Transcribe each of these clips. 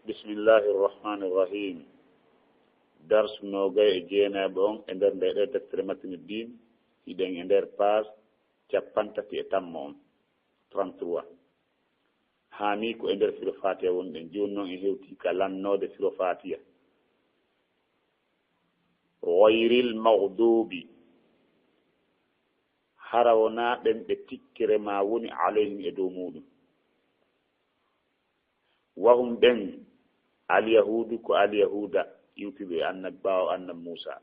بسم الله الرحمن الرحيم. درس نوغاي جينا بون اندر دير تكرمتن الدين يدين اندر باس تشابانتاتي اتامون 33 hani ko ender filo fatiha wonde jonno e hewti kalannode filo fatiha ghayril maghdubi harawna ben be tikkere ma woni alayhim e dow mudum wahum ben al yahudu ko al yahuda yutibe annabba annab musa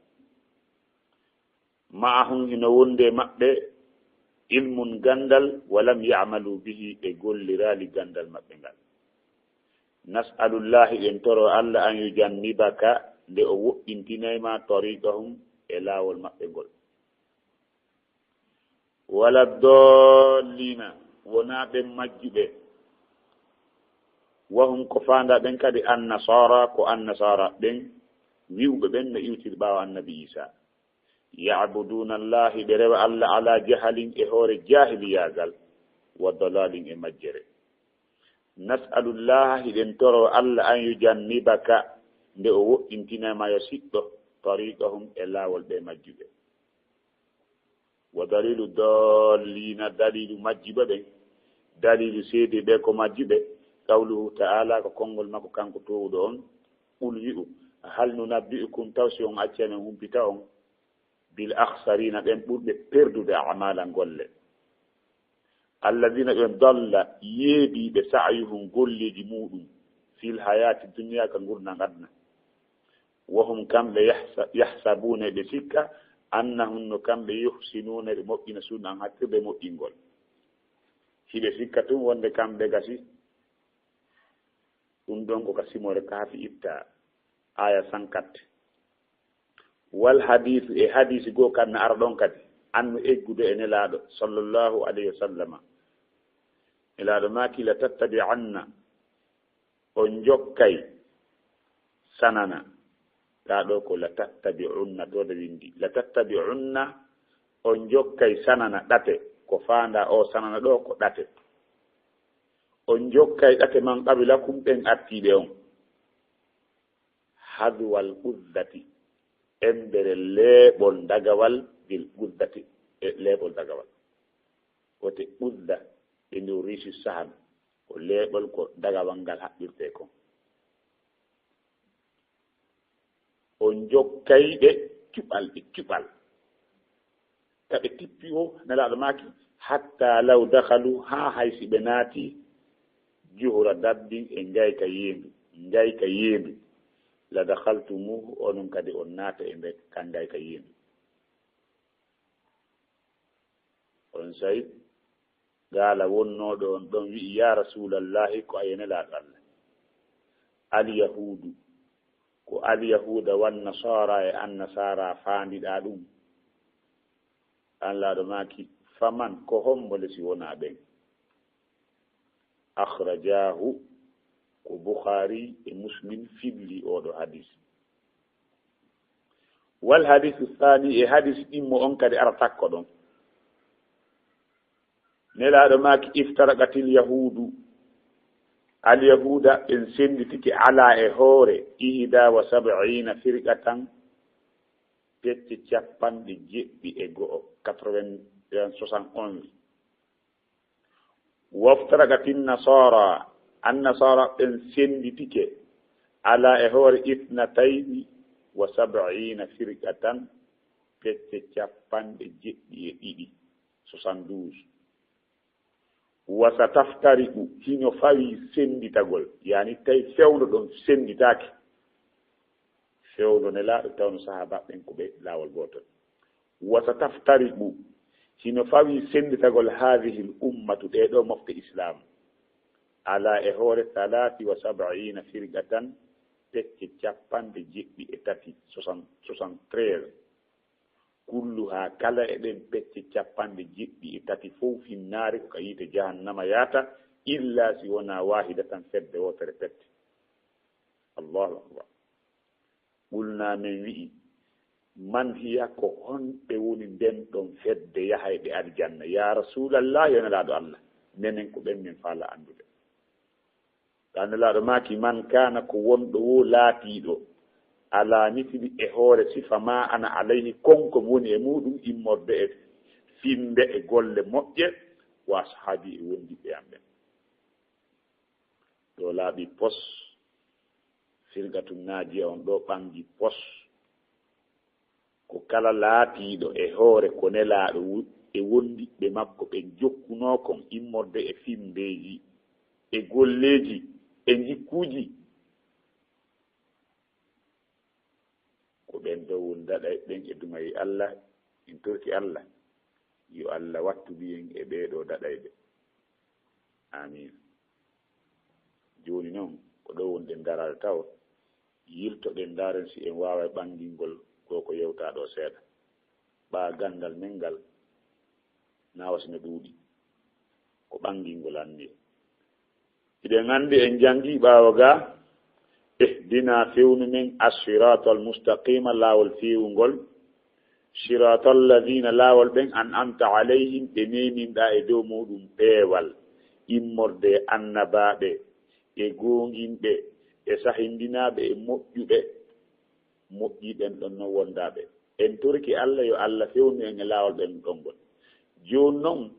ma'ahum hino wonde mabbe ilmun gandal walam ya'malu bihi e gollirali gandal mabbe ngal nas'alullahi en toro alla an yujannibaka de o woddintinayma tariqahum e lawol mabbe gol wala dallina wona be majjube wahum ko fanda ben kadi an-nasara ko an-nasara ben wi'ube ben ne yutir bawa annabi isa ya'buduna Allah berewa Allah ala jahalin e hore jahiliyagal wa dalalin e majjere nas'alu Allah den toro Allah an yujannibaka nde o wo'intina ma yasiddo tariqahum e lawol be majjube wa dalilu dallina dalilu majjiba be dalilu seede be ko majjibe qawluhu ta'ala ko kongol makko kanko towdo on ul wi'u hal nunabbi'ukum tawsiyon accene humpita on bil akhsarina ben burbe perdude a'mala golle alladina ben dalla yebi be sa'yuhum golliji mudum fil hayati dunya kan gurna gadna wa hum kam la yahsabuna bi sikka annahum kam be yuhsinuna bi mobbina sunan hakke be mobbingol hibe sikkatu wonde kambe gasi dum don ko kasimore kaafi itta aya 54 wal hadith e hadith go kan ardon kadi annu eggude en laado sallallahu alayhi wasallam ilaado maki la tattabi'anna on jokkay sanana taado ko la tattabi'unna to de windi la tattabi'unna on jokkay sanana date ko faanda o sanana do ko date on jokkay date man qabilakum ben attibe on hadwal uddati embere leɓol dagawal bil uddati e leɓol dagawal wote udda e ndew riisi sahan ko leɓol ko dagawal ngal haɓɓirte kon on jokkayɓe cuɓal taɓe tippi o nelaɗo maki hatta law dakhalu ha haysi ɓe naati juhura dabbi e ngayka yeendu la dakhaltumuhu onon kadi on naata e nder kanday ka yeendu on say gaala wonnoɗo on ɗon wi'i ya rasulallahi ko ayenelaɗo allah alyahudu ko alyahuda wannasara e annasara faandiɗa ɗum an laaɗo maki faman ko hombole si wona ɓen akhrajahu ko bukhari e muslim fibli oɗo hadis wal hadisu thani e hadis ɗimmo on kadi ara takko ɗon nelaɗo maki iftaraqatil yahudu al yahuda en senditike ala e hoore 71 firqatan pecce capanɗe jeɗɗi e go'o 71 waftaraqatin nasara annasara en senditike ala e hoore 72 firqatan pecce capanɗe jeɗɗi e ɗiɗi 72 wasa taftariqu hino fawi senditagol yani tawi fewno ɗon senditake fewno ne laaɗo tawno sahaba ɓen ko ɓe laawol gotol wasa taftariqu hino fawi senditagol hadihi l ummatu ɗeɗo mofte islam ala e hoore 73 firqatan pecce capanɗe jeɗɗi e tati 73 kulluha kala e ɗen pecce capanɗe jeɗɗi e tati fof finnaari ko ka yiite jahannama yaata illa si wona wahidatan fedde wotere pette allahu akbar ɓulna men wi'i man hiya ko honɓe woni nden ɗon fedde yahayɓe aljanna ya rasulallah yonelaaɗo allah menen ko ɓen min faala anndude annalaaɗo maaki man kana ko wonɗo wo laatiiɗo ala misli e hoore sifa ma ana alayhi konko woni e muɗum immorde e finde e golle moƴƴe wa sahaabi e wondiɓe am ɓen ɗo laaɓi pos firgatu naajiya on ɗo ɓangi pos ko kala laatiiɗo e hoore ko nelaaɗo e wondiɓe makko ɓe jokkunoo kon immorde e findeeji e golleeji e jikkuuji ko ɓen ɗo won daɗa ɓen e dumayi Allah in torki Allah yo Allah wattuɗi en e ɓeeɗo daɗayɓe amin jooni noon ko ɗo wonɗen darade taw yiltoɗen ndaren si en waawa ɓangingol ko yewtaa ɗo seeɗa ɓaa gandal men ngal nawasino ɗuuɗi ko ɓangingol anndi iɗen anndi en janngii ɓaawo gaa ihdina fewnu men assirata almustaqima laawol feewngol sirata alladina laawol ɓen an amta alayhim ɓe neminɗaa e dow muɗum peewal immorde annabaaɓe e goonginɓe e sahindinaaɓe e moƴƴuɓe moƴƴiɓen ɗon noon wondaaɓe en torki Allah yo Allah fewnu en e laawol ɓen ɗon ngol jooni noon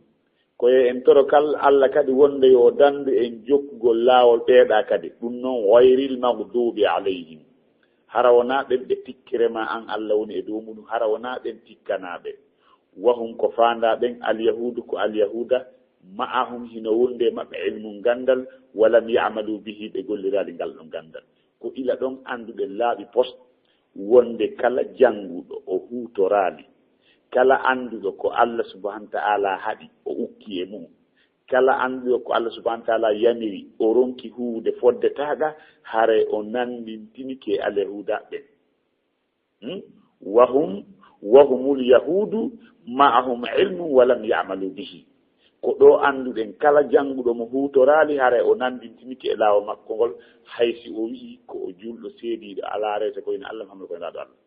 koye en toro kal Allah kadi wonde yo dandu en jokkugol laawol ɓeeɗa kadi ɗum noon wayril magdubi alayhim hara wonaa ɓen ɓe tikkirema an Allah woni e dow muɗum hara wonaa ɓen tikkanaaɓe wahum ko faandaa ɓen alyahudu ko alyahuda ma'ahum hino wonde maɓɓe ilmu gandal walam ya'malu bihi ɓe golliraali ngal ɗon gandal ko ila ɗon annduɓe laaɓi post wonde kala jannguɗo o huutoraali kala annduɗo ko Allah subahanahu wa ta'ala haɗi o ukki e mum kala annduɗo ko Allah subahanahu wa ta'ala yamiri o ronki huude foddetaaga hare o nandintinike alyahuda ɓen wahumul yahudu ma'ahum ilmu walam ya'malu bihi ko ɗo annduɗen kala jannguɗo mo huutoraali hare o nandintiniki e laawol makko ngol haysi o wi'i ko o julɗo seediiɗo alaa rete koyne Allah Muhammad koye laaɗo Allah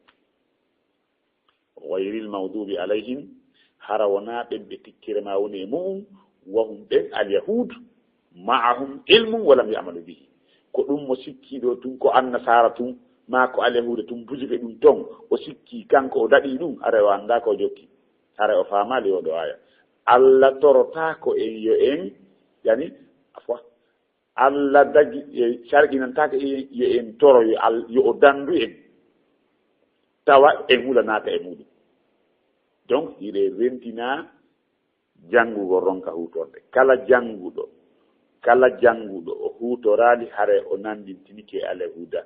wayril mawdubi alayhim hara wonaa ɓen ɓe tikkirema woni e mu'um wahum ɓen alyahud ma'ahum ilmum walam ya'malu bihi ko ɗum mo sikkiiɗo tun ko annasara tun ma ko alyahuda tun bujuɓe ɗum ton o sikki kanko o daɗii ɗum ara o annda ko jokki ara o faamaali o ɗo aya Allah torotaako en yo en yani afwa Allah dagi sarɗinantaako en yo en toro yo o dandu en tawa en hulanaaka e muɗum donc hiɗe rentina janngugo ronka huutorde kala jannguɗo o huutoraali hare o nandintinike alyahuda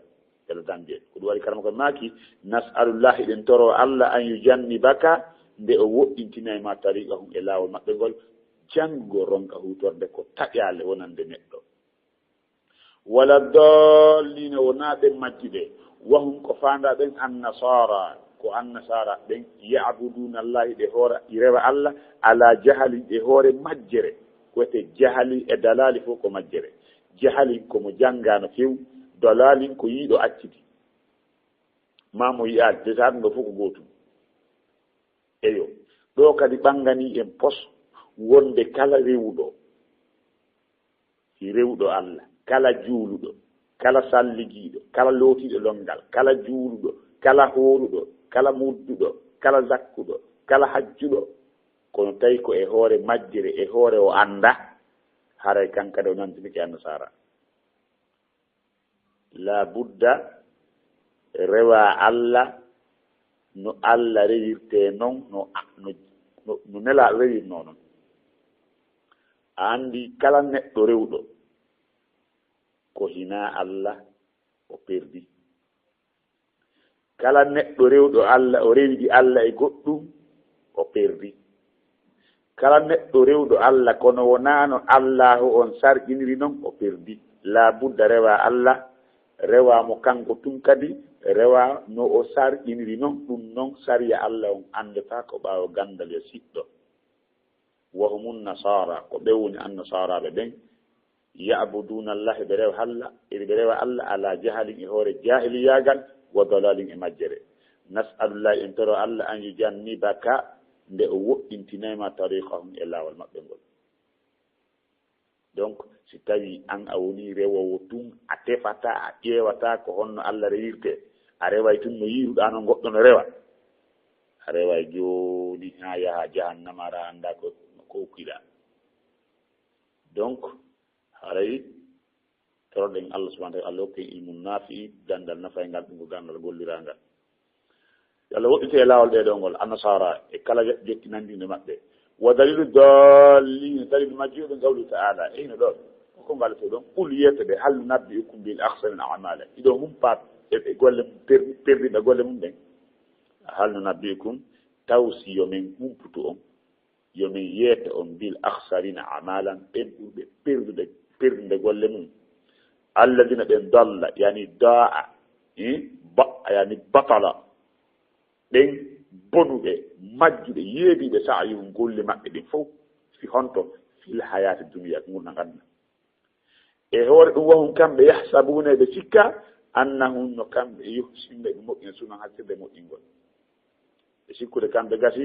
elo dange ko ɗum waɗi karama ko maaki nasalullahi ɗen toro Allah an yujannibaka nde o woɗɗintina e ma tariqa hum e laawol maɓɓe ngol janngugo ronka huutorde ko taƴaale wonande neɗɗo wala dollino wonaa ɓen majjiɓe wahum ko faanda ɓen annasara ko annasara ɓen yabuduna allahi ɗe hoore rewa Allah ala jahali ɗe hoore majjere koyete jahali e dalali fof ko majjere jahalin komo janngano few dalalin ko yiiɗo acciti ma mo yiyaade desaɗum ɗo fof ko gootum eyo ɗo kadi ɓangani en pos wonde kala rewuɗo si rewuɗo Allah kala juuluɗo kala salligiiɗo kala lootiiɗo longal kala juuluɗo kala hooruɗo kala mudduɗo kala zakkuɗo kala hajjuɗo kono tawi ko e hoore majjere e hoore o annda haray kankade o nantinike annasara la budda rewa Allah no Allah rewirte noon no nela rewirno noon a anndi kala neɗɗo rewɗo ko hina Allah o perdi kala neɗɗo rewɗo Allah o rewiɗi Allah e goɗɗum o perdi kala neɗɗo rewɗo Allah kono wonano Allah on sarƴiniri noon o perdi la budda rewa Allah rewa mo kanko tun kadi rewa no o sarƴiniri noon ɗum noon sariya Allah on andata ko ɓaawo gandal yo siɗɗo wahumun nasara ko ɓe woni annasaraɓe ɓen ya'buduna Allah ɓe rewa Allah ala jahalin e hoore jahiliyagal wa dalalin e majjere nas'alullahi en toro Allah an yujannibaka nde o woɗɗintinayma tariqahum e laawol maɓɓe ngol donc si tawi an a woni rewowo tun a tefata a ƴeewata ko honno Allah rewirte a reway tun no yiruɗa no goɗɗo no rewa a reway jooni ha yaha jahannama ara annda ko hokkiɗa. Donc haray toroɗen Allah subahana taala Allah hokki ilmu nafi gandal nafaygal ɗum ko gandal gollirangal Allah woɗɗite e laawol ɗeɗo ngol annasara e kala jekki nandinde maɓɓe wa dalilu dallin dalilu majjuɗo gawlu taala eyno ɗon ko ngalato ɗon ɓul yetede hal nabbiukum bil ahsani amala iɗo humpat e golle perdiɓe golle mum ɗen hal no nabbiukum taw si yomin humputu on yomin yeeta on bil ahsarina amalan ɓen ɓurɓe perdide golle mum alladina ɓen dalla yani daa yani batala ɓen bonuɓe majjuɓe yeediɓe sa'yum golle maɓɓe ɗin fof fi honto fil hayati duniya ko gurna ganna e hoore ɗum wahum kamɓe yahsabuna ɓe sikka annahum no kamɓe yuhsinɓe ɓe moƴƴina sunan hakkille moƴƴingol ɓe sikkude kamɓe gasi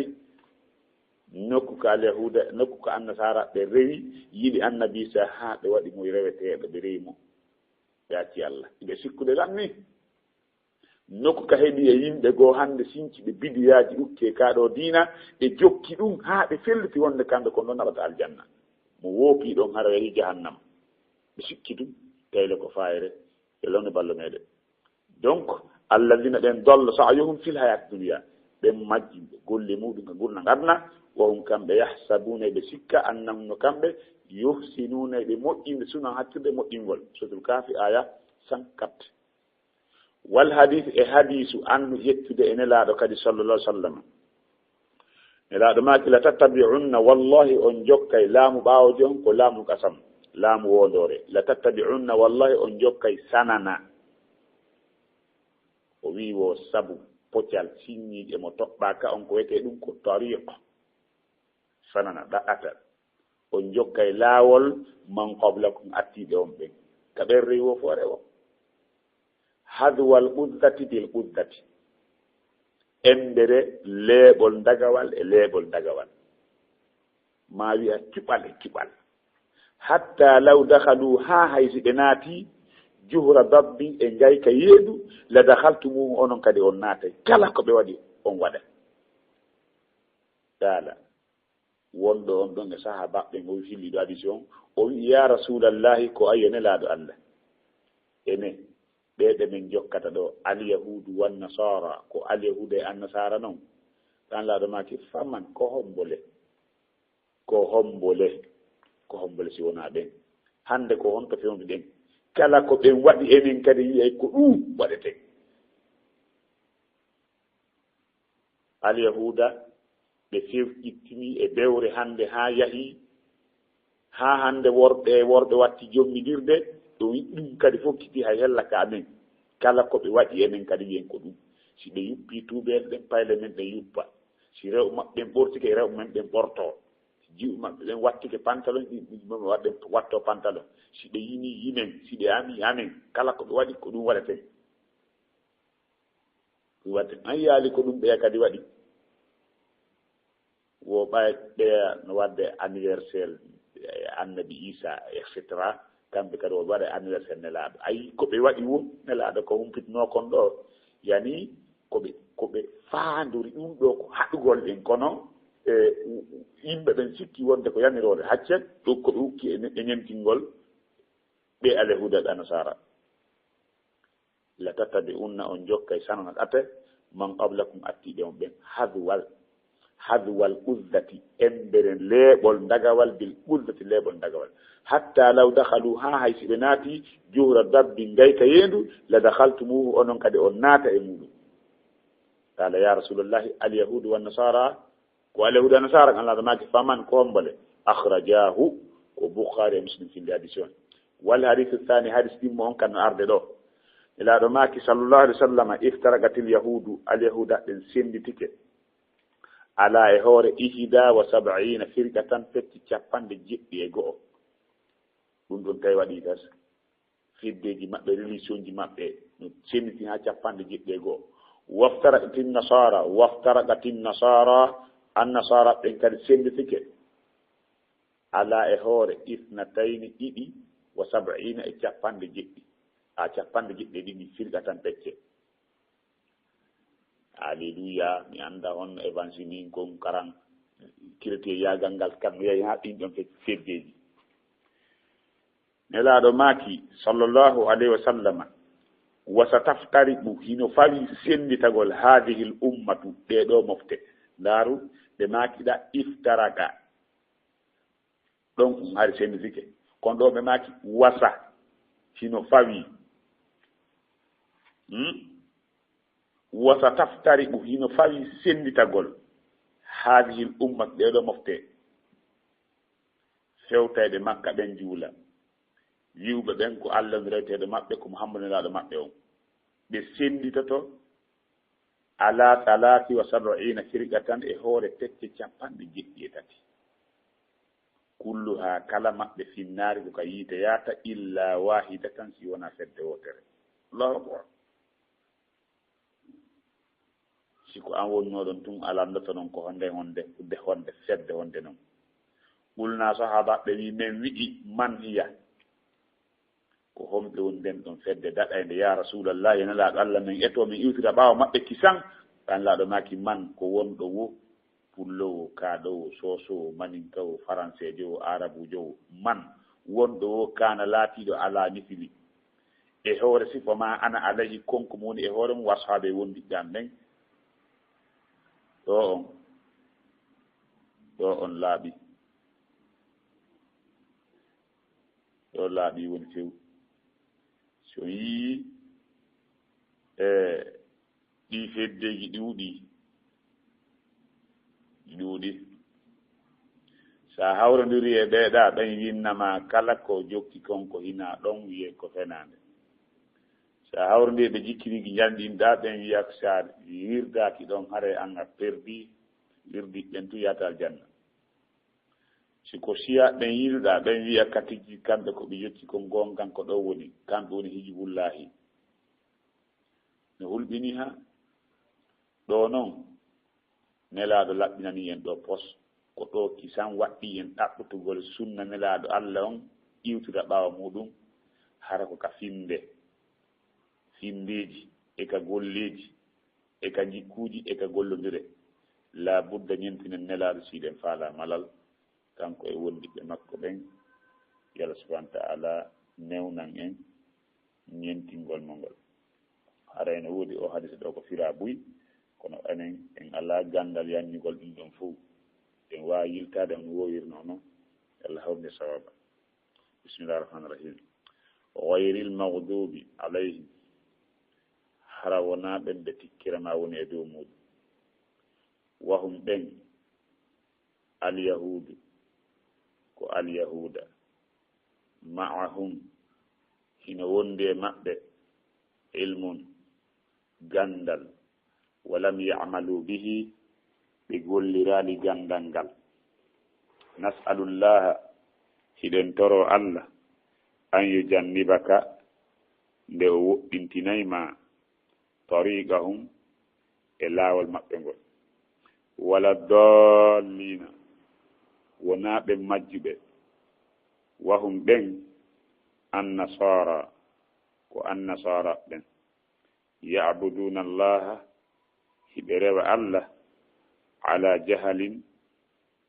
nokku ko alyahuda nokku ko annasara ɓe rewi yiɗi annabi sa ha ɓe waɗi moye reweteɗo ɓe rewi mo ɓe acci Allah ɓe sikkude lamni nokku ka heeɓi e yimɓe goo hannde sinci ɓe bidiyaji ukke kaɗo diina ɓe jokki ɗum ha ɓe felliti wonde kamɓe ko noon naɓata aljanna mo woopi ɗon hara yahi jahannama ɓe sikki ɗum tayle ko fayre e lawne ballo meɗen donc alladina ɓen dolla sa'yuhum fil hayat dunia ɓen majjimɓe golle muɗum e gurna ngadna wahum kamɓe yahsabuna ɓe sikka annahum no kamɓe yuhsinuna ɓe moƴƴinde sunan hakkille moƴƴingol sotul kaafi aya 104 wal hadith e hadisu andu yettude e nelaɗo kadi sallallah sallam nelaɗo maki la tattabi'unna wallahi on jokkay laamu ɓaawo jon ko laamu kasam laamu wondore la tattabi'unna wallahi on jokkay sanana o wi wo sabu poccal sinñiɗe mo toɓɓaka on ko wiyete ɗum ko tariq sanana ɗaɗɗata on jokkay laawol man qablakum attiɓe on ɓen ka ɓen rewi wo fo rewo hadwal quddati bil quddati embere leeɓol dagawal e leeɓol dagawal ma wiya cuɓal e cuɓal hatta law dakhalu ha haysi ɓe naati juhra dabbi e gayka yeedu la dakhaltumuhu onon kadi on naatay kala ko ɓe waɗi on waɗa dala wonɗo on ɗon e saha baɓɓe ngo hilliɗo addition o wi ya rasulallahi ko ayene laaɗo Allah ene ɓeɓe min jokkata ɗo alyahudu wan nasara ko alyahuda e annasara noon tan laaɗo maki faman ko hombole si wona ɓen hande ko honto fewndi ɗen kala ko ɓen waɗi enen kadi yiyay ko ɗum waɗete alyahuda ɓe fewƴittini e ɓewre hande ha yahi ha hande worɓe watti jommidirde ɗum kadi fof kiti hay hella ka men kala ko ɓe waɗi enen kadi wiyen ko ɗum si ɓe yuppi tuuɓeɗe ɗen payle men ɗen yuppa si rew maɓɓe ɓen ɓortike e rew men ɓen ɓorto si jiw maɓɓe ɓen wattike pantalon ɗiɗiɓe waɗen watto pantalon si ɓe yini yimen si ɓe ami amen kala ko ɓe waɗi ko ɗum waɗete ɗum waɗete an yaali ko ɗum ɓeya kadi waɗi wo ɓeya no wadde anniversaire annabi Isa etc kamɓe kadi o waɗa anniversaire nelaɗo ayi koɓe waɗi won nelaɗo ko humpitino kon ɗo yani koɓe faandori ɗum ɗo ko haɗugol ɗen kono yimɓe ɓen sikki wonde ko yamirode haccet ɗo koɓe hukki e ñemtingol ɓe alyahuda ɓe anasara la tattabi'unna on jokkay sanana ɗate man qablakum attiɓe on ɓen hadwal uzdati emberen leeɓol dagawal bil uzdati leeɓol dagawal hatta law dakhalu ha haysi ɓe naati juhra dabbi gayka yendu la dakhaltumuhu onon kadi on naata e muɗum qala ya rasulullahi alyahudu wannasara ko alyahudu annasara kan laada maki faman ko hombole akhrajahu ko boukhari e muslim finde addition wal hadithu thani hadis ɗimmo on kan no arde ɗo elaɗo maki sallallahu alih wa sallam iftaragatil yahudu alyahuda ɗen senditike ala e hoore 71 firqatan fetti 70 ɗum ɗon tawi waɗi gas firdeji maɓɓe religion ji maɓɓe no senditi ha 70 waftaragatin nasara annasara ɓen kadi senditike ala e hoore 2 ɗiɗi wa sab'ina e capanɗe jeɗɗi a capanɗe jeɗɗe ɗiɗi firqa tan pecce alleluya mi anda on évangile kon karan kirete yagal ngal kam yahi ha ɗin ɗon feddeji nelaɗo maaki sallllahu alayhi wa sallama wasa taftariɓu hino fawi senditagol hadihi l ummatu ɗeɗo mofte ndaaru ɓe maakiɗa iftaraka ɗon hari senditike kono ɗo ɓe maaki wasa hino fawi wasa taftariɓu hino fawi senditagol hadihi l ummatu ɗeɗo mofte fewtayɓe makka ɓen juula wiwɓe ɓen ko allah reweteɗo maɓɓe ko mouhammadou nelaɗo maɓɓe on ɓe senditoto ala talati wa sab'ina firqatan e hoore pecce capanɗe jeɗɗi e tati kulluha kala maɓɓe finnaari ko ka yiite yaata illa wahidatan si wona fedde wotere allahu akbar siko an wonnoɗon tun alandoto noon ko honde honde fedde honde noon ɓulna sahabaɓe wi min wiɗi man hiya ko homɓe woni nden ɗon fedde daɗayde ya rasulallah yenelaɗo allah min eto min iwtira ɓaawa maɓɓe kisan ɗanlaɗo maki man ko wonɗo wo pullowo kaaɗowo sosowo maninkawo français jo arabujo o man wonɗo wo kana laatiɗo ala misili e hoore sifa ma ana alayhi konko mo woni e hoore mum washaɓe wondiɗɗam ɓen ɗo on laaɓi ɗo laaɓi woni few so yii ɗi feddeji ɗuuɗi sa hawrodiri e ɓeeɗa ɓen yinnama kala ko jokki konko hina ɗon wiye ko fenande sa hawrodiri ɓe jikkirigi janɗinɗa ɓen wiya sa wirdaki ɗon haare an a perdi wirdi ɓen tu yatal janna siko siya ɓen yiruɗa ɓen wiya katiji kamɓe ko ɓe jokki kon gongan ko ɗo woni kamɓe woni hijibullahi no hulɓini ha ɗo noon nelaɗo laɓɓinani en ɗo pos ko ɗo kisan waɗɗi en ɗaɓɓutugol sunna nelaɗo allah on iwtira ɓaawa muɗum hara ko ka findeji e ka golleji e ka jikkuji e ka gollodire la budda ñentinen nelaɗo siɗen faala malal kanko e wondiɓe makko ɓen yalla subahana taala newnan en ñentingol mo ngol harayno woodi o hadisa ɗo ko fira buy kono enen en ala gandal yannigol ɗum ɗon fof en wawi yiltade on wowirno noon allah hawde sawaba bisimillahi rahmani rahim gayril magdubi alayhim hara wona ɓen ɓe tikkirama woni e dow muɗum wahum ɓen alyahudu ko alyahuda ma'ahum hino wondi e maɓɓe ilmun gandal walam ya'malu bihi ɓe gollirani gandal ngal nas'alullaha hiɗen toro allah an yujannibaka nde o woɗɗintinayma tariqahum e laawol maɓɓe ngol wala dallina wona ɓe majjuɓe wahum ɓen annasara ko annasara ɓen ya'buduna allaha hiɓe rewa allah ala jahalin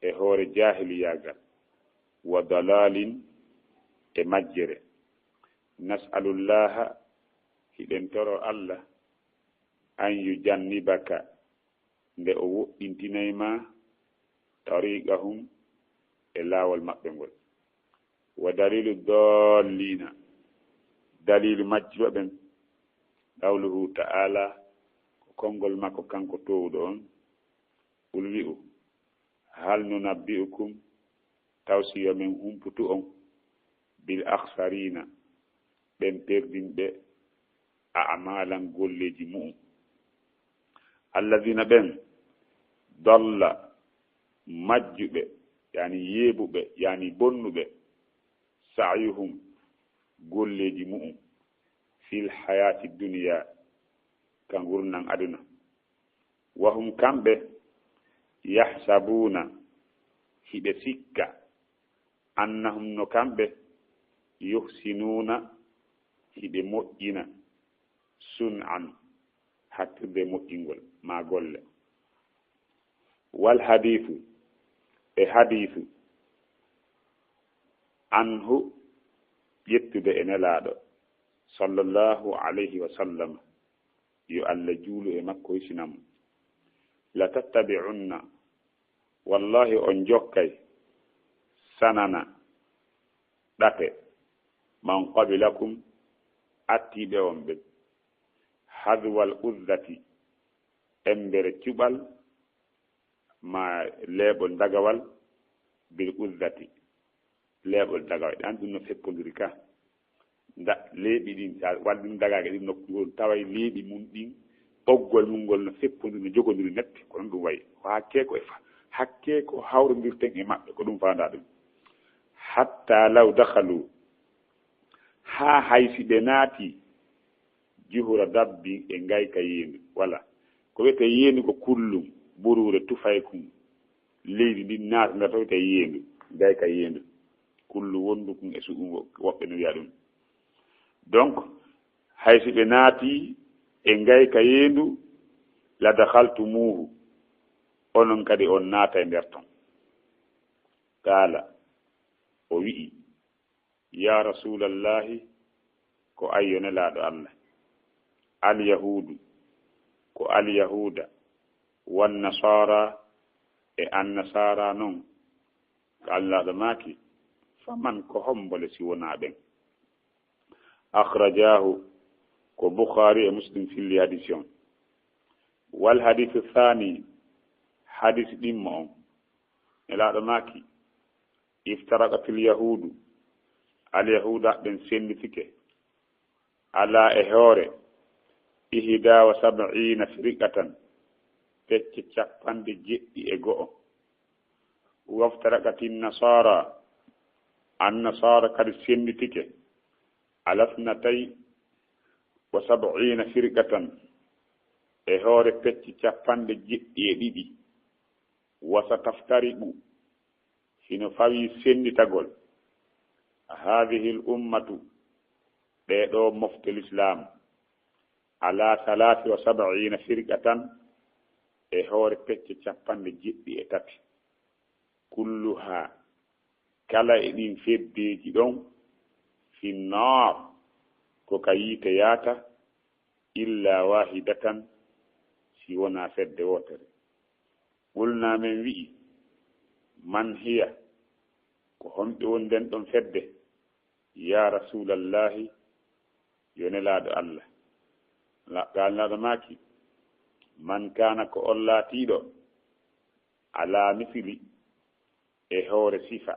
e hoore jahiliyagal wa dalalin e majjere nas'alullaha hiɗen toro allah an yujannibaka nde o woɗɗintinayma tariqahum e laawol maɓɓe ngol wa dalilu dallina dalilu majjuɓe ɓen qawluhu ta'ala ko konngol makko kanko towɗo on qul wi'u hal nunabbi'ukum tawsiyo men humputu on bil akhsarina ɓen perdinɓe a'malan golleji mu'um alladina ɓen dalla majjuɓe yani yeeɓuɓe yani bonnuɓe sa'yuhum golleji mu'um fil hayati duniya ka gurnan aduna wahum kamɓe yahsabuna hiɓe sikka annahum no kamɓe yuhsinuna hiɓe moƴƴina sun'an hattirde moƴƴingol ma golle. Wal hadithu e hadithu anhu ƴettude e nelaɗo sallallahu alayhi wa sallam yo Allah juulu e makko hisinamo la tattabi'unna wallahi on jokkay sanana ɗate man qabilakum attiɓe on ɓe hadwal uzzati embere cuɓal ma leeɓol dagawal bil uzzati leeɓol dagawal ɗan ɗum no feppodiri ka leeɓi ɗin sa walɗin dagage ɗin nokkugol taway leeɓi mum ɗin ɓoggol mum ngol no feppodiri no jogodiri netti ko ɗum ɗum wayi ko hakke ko hawrodirten e maɓɓe ko ɗum fanda ɗum hatta law dakhalu ha haysi ɓe naati juhura dabbi e ngayka yeendu wala ko wiyete yeendu ko kullum ɓurure tufay kum leydi ndin naata nder to wiyete yeendu ngayka yeendu kullu wondu kum e suɗum woɓɓe no wiya ɗum donc haysi ɓe naati e ngayka yeendu la dakhaltumuhu onon kadi on naata e nder ton qaala o wi'i ya rasulallahi ko ayyo nelaaɗo Allah alyahudu ko alyahuda wannasara e annasara noon ko allaaɗo maaki faman ko hombole si wonaa ɓen akhrajahu ko Bukhari e Muslim filli hadis on wal hadithu thani hadis ɗimmo on nelaaɗo maaki iftaraqatil yahudu alyahuda ɓen sennitike ala e hoore 71 firqatan pecce 70 waftaraqatin nasara annasara kadi sennitike ala 72 firqatan e hoore pecce 72 wasataftariqu hino fawi sennitagol hadihi l ummatu ɓeɗo mofte l'islam ala 73 firqatan e hoore pecce 73 kulluha kala e ɗin feddeji ɗon finnar ko ka yiite yaata illa wahidatan si wona fedde wotere qulna men wi'i man hiya ko homɓe woni nden ɗon fedde ya rasulallahi yo nelaaɗo Allah galnaɗo maaki man kana ko on laatiɗo ala misili e hoore sifa